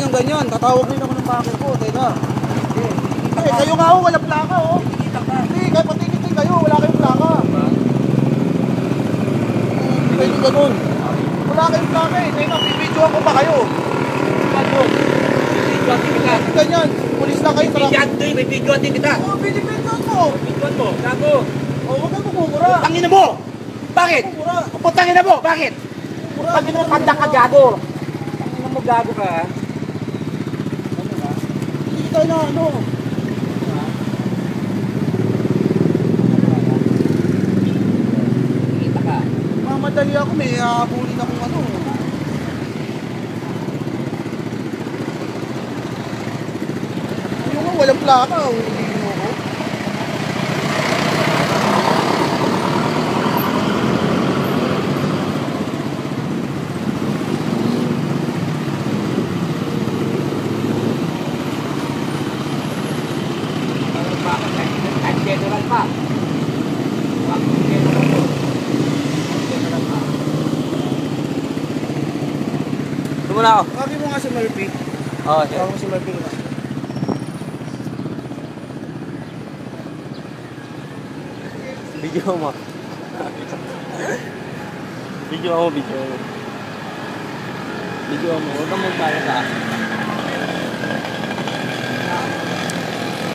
kayong ganyan. Tatawag rin ako ng bakit ko. Teka. Eh, kayo nga ho, walang plaka oh. Hindi, kahit patikit kayo, wala kayong plaka. Hindi pwede ganun. Wala kayong plaka eh. Teka, pipidyoan ko pa kayo. Ganyan, pulis na kayo. May videoan din kita. Oo, pinipidyoan mo. Videoan mo, gago. Oo, huwag kang kumura. Putangin na mo! Bakit? Putangin na mo, bakit? Pag pinapanda ka, gago. Putangin na mo, gago ka ha. Hindi tayo na ano. Kita ka. Mamadali ako, may habulin akong ano. Ayun nga, walang plaka. Hindi mo ako. General pa. Tumula ako. Sabi mo nga si Murphy. Oo, Sabi mo si Murphy nga. Video mo. Video mo. Video mo. Huwag kang magbayad ha.